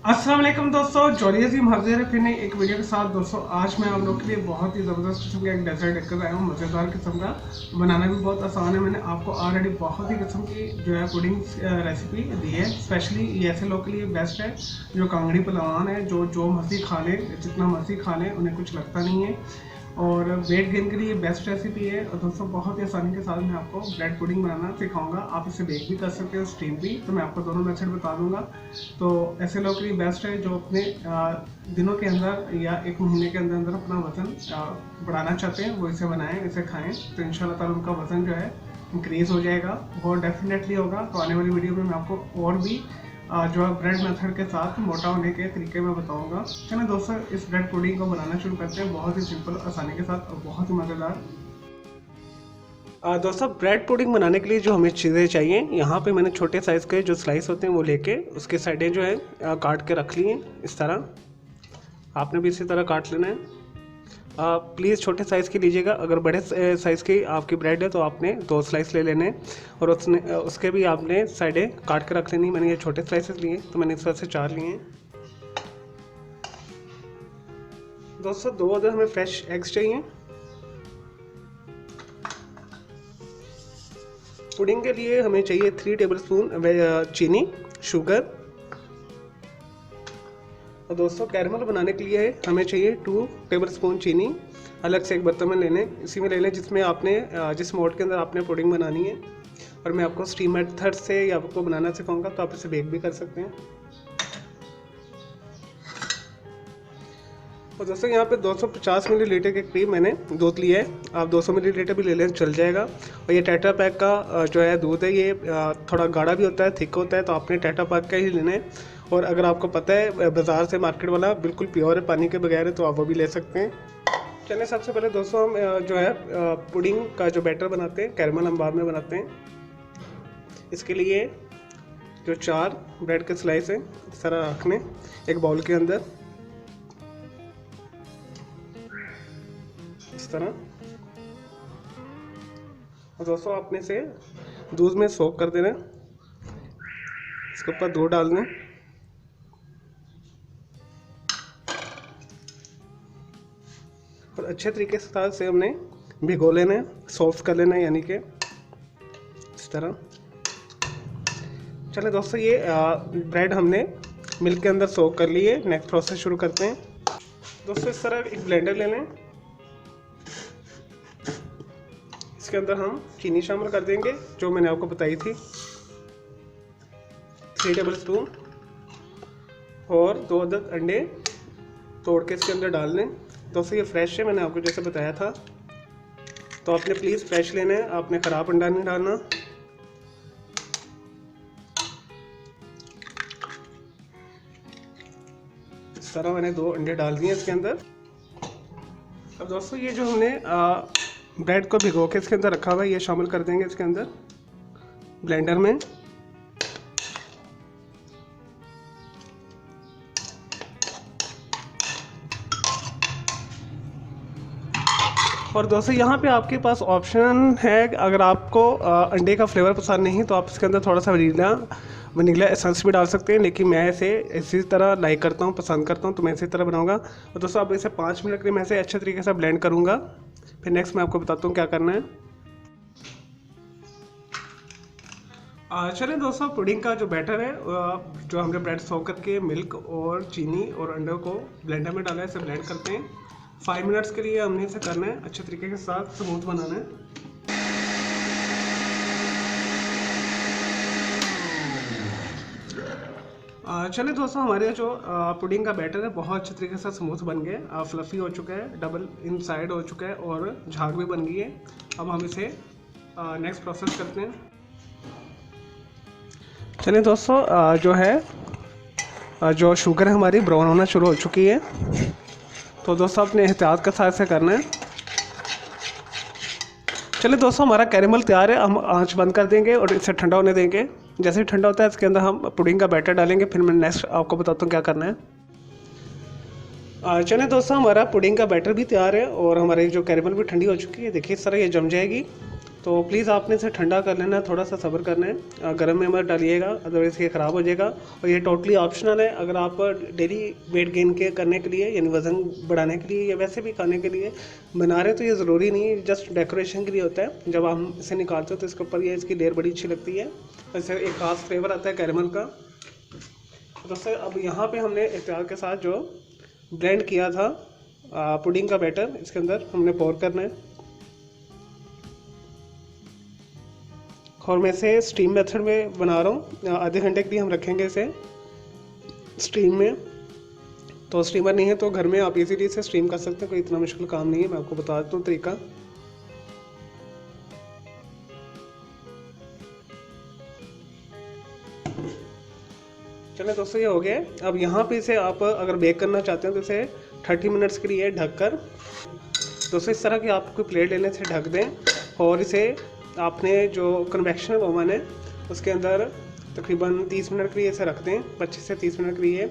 अस्सलाम वालेकुम दोस्तों, जोरियम हाजिर है फिर नई एक वीडियो के साथ। दोस्तों आज मैं आप लोग के लिए बहुत ही ज़बरदस्त किस्म का एक डेजर्ट लेकर आया हूँ, मज़ेदार किस्म का। बनाना भी बहुत आसान है। मैंने आपको ऑलरेडी बहुत ही किस्म की जो है पुडिंग रेसिपी दी है। स्पेशली ये ऐसे लोग के लिए बेस्ट है जो कांगड़ी पहलवान है, जो मर्जी खा लें, जितना मर्जी खा लें, उन्हें कुछ लगता नहीं है। और वेट गेन के लिए बेस्ट रेसिपी है। और दोस्तों बहुत ही आसानी के साथ मैं आपको ब्रेड पुडिंग बनाना सिखाऊंगा। आप इसे बेक भी कर सकते हो, स्टीम भी। तो मैं आपको दोनों मेथड बता दूंगा। तो ऐसे लोग के लिए बेस्ट है जो अपने दिनों के अंदर या एक महीने के अंदर अंदर अपना वजन बढ़ाना चाहते हैं, वो इसे बनाएं, इसे खाएं। तो इंशाल्लाह ताला उनका वजन जो है इंक्रीज़ हो जाएगा, वो डेफिनेटली होगा। तो आने वाली वीडियो में मैं आपको और भी जो है ब्रेड मेथड के साथ मोटा होने के तरीके मैं बताऊंगा। चलिए दोस्तों इस ब्रेड पुडिंग को बनाना शुरू करते हैं, बहुत ही सिंपल, आसानी के साथ और बहुत ही मज़ेदार। दोस्तों ब्रेड पुडिंग बनाने के लिए जो हमें चीज़ें चाहिए, यहाँ पे मैंने छोटे साइज़ के जो स्लाइस होते हैं वो लेके उसके साइडें जो है काट के रख ली हैं। इस तरह आपने भी इसी तरह काट लेना है। प्लीज़ छोटे साइज़ की लीजिएगा। अगर बड़े साइज़ की आपकी ब्रेड है तो आपने 2 स्लाइस ले लेने और उसके भी आपने साइडें काट के रख लेनी। मैंने ये छोटे स्लाइसेस लिए तो मैंने इस तरह से 4 लिए हैं। दोस्तों 2 अदर हमें फ्रेश एग्स चाहिए। पुडिंग के लिए हमें चाहिए 3 टेबलस्पून चीनी, शुगर। और दोस्तों कैरमल बनाने के लिए हमें चाहिए 2 टेबलस्पून चीनी। अलग से एक बर्तन में ले लें, इसी में ले लें जिसमें आपने जिस मोड के अंदर आपने पुडिंग बनानी है। और मैं आपको स्टीम मेथड से या आपको बनाना सिखाऊंगा, तो आप इसे बेक भी कर सकते हैं। और दोस्तों यहाँ पे 250 मिलीलीटर के करीब मैंने दूध लिया है। आप 200 मिलीलीटर भी ले लें, चल जाएगा। और ये टेट्रा पैक का जो है दूध है, ये थोड़ा गाढ़ा भी होता है, थिक होता है, तो आपने टेट्रा पैक का ही लेना है। और अगर आपको पता है बाज़ार से मार्केट वाला बिल्कुल प्योर है, पानी के बगैर है, तो आप वो भी ले सकते हैं। चलिए सबसे पहले दोस्तों हम जो है पुडिंग का जो बैटर बनाते हैं, कैरमल हम बाद में बनाते हैं। इसके लिए जो 4 ब्रेड के स्लाइस हैं इस तरह रखने एक बाउल के अंदर, इस तरह। और दोस्तों आपने इसे दूध में सोक कर देना, इसके ऊपर दूध डालना और अच्छे तरीके से साथ से हमने भिगो लेना है, सॉफ्ट कर लेना है, यानी कि इस तरह। चलिए दोस्तों ये ब्रेड हमने मिल्क के अंदर सोक कर ली है। नेक्स्ट प्रोसेस शुरू करते हैं। दोस्तों इस तरह एक ब्लेंडर ले लें, इसके अंदर हम चीनी शामिल कर देंगे जो मैंने आपको बताई थी, 3 टेबलस्पून। और 2 अदद अंडे तोड़ के इसके अंदर डाल लें। दोस्तों ये फ्रेश है, मैंने आपको जैसे बताया था, तो आपने प्लीज़ फ्रेश लेना है, आपने ख़राब अंडा नहीं डालना। इस तरह मैंने 2 अंडे डाल दिए इसके अंदर। अब दोस्तों ये जो हमने ब्रेड को भिगो के इसके अंदर रखा हुआ है, ये शामिल कर देंगे इसके अंदर ब्लेंडर में। और दोस्तों यहाँ पे आपके पास ऑप्शन है, अगर आपको अंडे का फ्लेवर पसंद नहीं तो आप इसके अंदर थोड़ा सा वनीला एसेंस भी डाल सकते हैं। लेकिन मैं इसे इसी तरह लाइक करता हूँ, पसंद करता हूँ, तो मैं इसी तरह बनाऊँगा। और दोस्तों अब इसे 5 मिनट के लिए मैं इसे अच्छे तरीके से ब्लेंड करूँगा। फिर नेक्स्ट मैं आपको बताता हूँ क्या करना है। चलिए दोस्तों पुडिंग का जो बैटर है, जो हमने ब्रेड सोक करके मिल्क और चीनी और अंडों को ब्लेंडर में डाला है, इसे ब्लेंड करते हैं। 5 मिनट्स के लिए हमने इसे करना है, अच्छे तरीके के साथ स्मूथ बनाना है। चलिए दोस्तों हमारे जो पुडिंग का बैटर है बहुत अच्छे तरीके से स्मूथ बन गया, फ्लफ़ी हो चुका है, डबल इनसाइड हो चुका है और झाग भी बन गई है। अब हम इसे नेक्स्ट प्रोसेस करते हैं। चलिए दोस्तों जो है जो शुगर है हमारी ब्राउन होना शुरू हो चुकी है, तो दोस्तों अपने एहतियात के साथ से करना है। चलिए दोस्तों हमारा कैरेमल तैयार है, हम आंच बंद कर देंगे और इसे ठंडा होने देंगे। जैसे ही ठंडा होता है इसके अंदर हम पुडिंग का बैटर डालेंगे, फिर मैं नेक्स्ट आपको बताता हूँ क्या करना है। चलिए दोस्तों हमारा पुडिंग का बैटर भी तैयार है और हमारी जो कैरेमल भी ठंडी हो चुकी है। देखिए इस तरह ये जम जाएगी। तो प्लीज़ आपने इसे ठंडा कर लेना है, थोड़ा सा सब्र करना है, गर्म में मत डालिएगा अदरवाइज़ ये ख़राब हो जाएगा। और ये टोटली ऑप्शनल है, अगर आप डेली वेट गेन के करने के लिए यानी वज़न बढ़ाने के लिए या वैसे भी खाने के लिए बना रहे हैं तो ये ज़रूरी नहीं है, जस्ट डेकोरेशन के लिए होता है। जब हम इसे निकालते हो तो इसके ऊपर ये इसकी लेयर बड़ी अच्छी लगती है, इससे एक खास फ्लेवर आता है कैरेमल का। दोस्तों अब यहाँ पे हमने एहतियात के साथ जो ब्लेंड किया था पुडिंग का बैटर इसके अंदर हमने पोर करना है। और मैं इसे स्टीम मेथड में बना रहा हूँ, आधे घंटे के लिए हम रखेंगे इसे स्टीम में। तो स्टीमर नहीं है तो घर में आप इजीली इसे स्टीम कर सकते हैं, कोई इतना मुश्किल काम नहीं है। मैं आपको बता देता हूँ तरीका। चलिए दोस्तों ये हो गया। अब यहाँ पे इसे आप अगर बेक करना चाहते हैं तो इसे 30 मिनट्स के लिए ढककर दोस्तों इस तरह की आप कोई प्लेट लेने से ढक दें और इसे आपने जो कन्वेक्शनल ओवन है उसके अंदर तकरीबन 30 मिनट के लिए इसे रख दें, 25 से 30 मिनट के लिए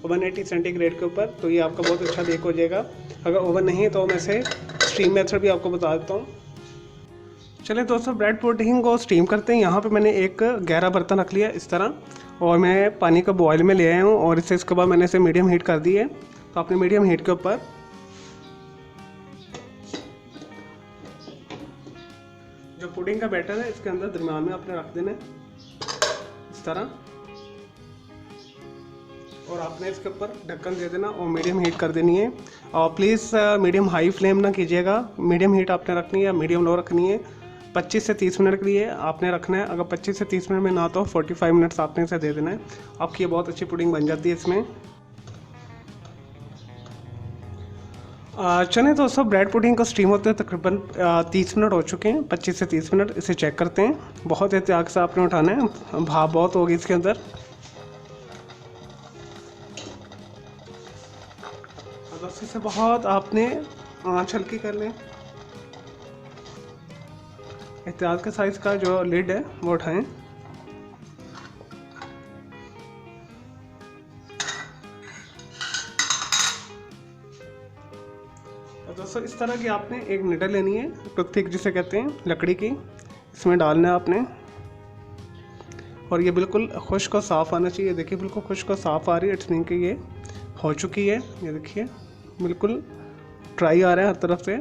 180 सेंटीग्रेड के ऊपर, तो ये आपका बहुत अच्छा बेक हो जाएगा। अगर ओवन नहीं है तो मैं इसे स्टीम मेथड भी आपको बता देता हूँ। चलिए दोस्तों ब्रेड पुडिंग को स्टीम करते हैं। यहाँ पे मैंने एक गहरा बर्तन रख लिया इस तरह और मैं पानी का बॉयल में ले आया हूँ और इसके बाद मैंने इसे मीडियम हीट कर दी है। तो आपने मीडियम हीट के ऊपर जो पुडिंग का बैटर है इसके अंदर दरमियान में आपने रख देना है इस तरह और आपने इसके ऊपर ढक्कन दे देना और मीडियम हीट कर देनी है। और प्लीज़ मीडियम हाई फ्लेम ना कीजिएगा, मीडियम हीट आपने रखनी है या मीडियम लो रखनी है। 25 से 30 मिनट के लिए आपने रखना है। अगर 25 से 30 मिनट में ना तो 45 मिनट्स आपने इसे दे देना है। आपकी ये बहुत अच्छी पुडिंग बन जाती है इसमें। चलें दोस्तों ब्रेड पुडिंग का स्टीम होते हैं तकरीबन 30 मिनट हो चुके हैं, 25 से 30 मिनट। इसे चेक करते हैं। बहुत एहतियात से आपने उठाना है, भाप बहुत होगी इसके अंदर। दोस्तों इसे बहुत आपने आँच हल्की कर लें। एहतियात के साइज़ का जो लिड है वो उठाएं। दोस्तों इस तरह की आपने एक निडल लेनी है, टूथपिक जिसे कहते हैं लकड़ी की, इसमें डालना है आपने और ये बिल्कुल खुश्क और साफ़ आना चाहिए। देखिए बिल्कुल खुश्क और साफ़ आ रही है, इट्स मीन कि ये हो चुकी है। ये देखिए बिल्कुल ड्राई आ रहा है हर तरफ से,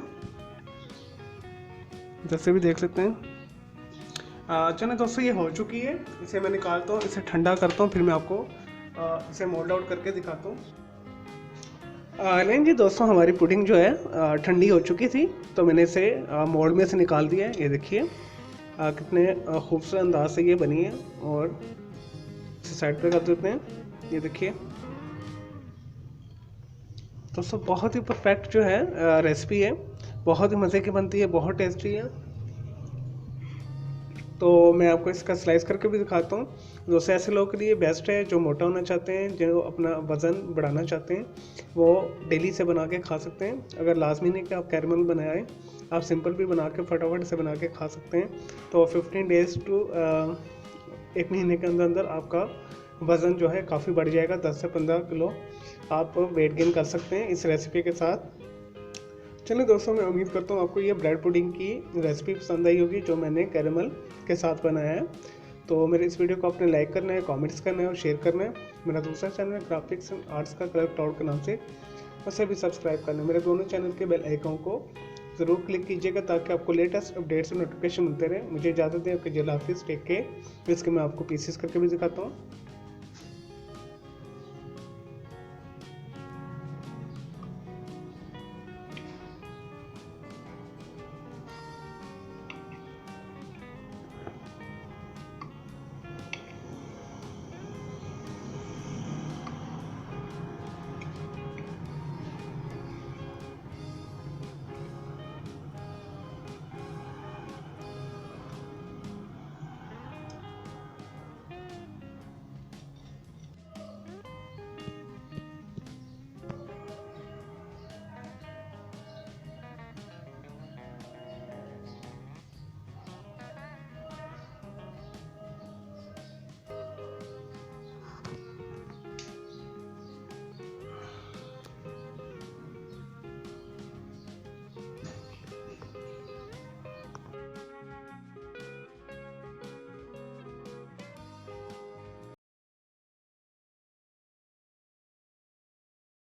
जैसे भी देख सकते हैं। चलिए दोस्तों ये हो चुकी है, इसे मैं निकालता हूँ, इसे ठंडा करता हूँ, फिर मैं आपको इसे मोल्ड आउट करके दिखाता हूँ। नहीं जी दोस्तों हमारी पुडिंग जो है ठंडी हो चुकी थी तो मैंने इसे मोल्ड में से निकाल दिया है। ये देखिए कितने खूबसूरत अंदाज से ये बनी है और इसे साइड पे कर देते हैं। ये देखिए दोस्तों बहुत ही परफेक्ट जो है रेसिपी है, बहुत ही मज़े की बनती है, बहुत टेस्टी है। तो मैं आपको इसका स्लाइस करके भी दिखाता हूँ। दोस्तों ऐसे लोगों के लिए बेस्ट है जो मोटा होना चाहते हैं, जो अपना वज़न बढ़ाना चाहते हैं, वो डेली से बना के खा सकते हैं। अगर लाजमी नहीं कि आप कैरेमल बनाएं, आप सिंपल भी बना के फटाफट से बना के खा सकते हैं। तो 15 डेज़ टू 1 महीने के अंदर अंदर आपका वज़न जो है काफ़ी बढ़ जाएगा। 10 से 15 किलो आप वेट गेन कर सकते हैं इस रेसिपी के साथ। चलिए दोस्तों मैं उम्मीद करता हूँ आपको ये ब्रेड पुडिंग की रेसिपी पसंद आई होगी जो मैंने कैरेमल के साथ बनाया है। तो मेरे इस वीडियो को आपने लाइक करना है, कमेंट्स करना है और शेयर करना है। मेरा दूसरा चैनल है ग्राफिक्स एंड आर्ट्स का कलर क्लाउड के नाम से, उसे भी सब्सक्राइब करना है। मेरे दोनों चैनल के बेल आइकन को ज़रूर क्लिक कीजिएगा ताकि आपको लेटेस्ट अपडेट्स और नोटिफिकेशन मिलते रहे। मुझे इजाज़त दें, आपके जल्द हाफिज़, टेक केयर। इसके मैं आपको पीसेस करके भी दिखाता हूँ।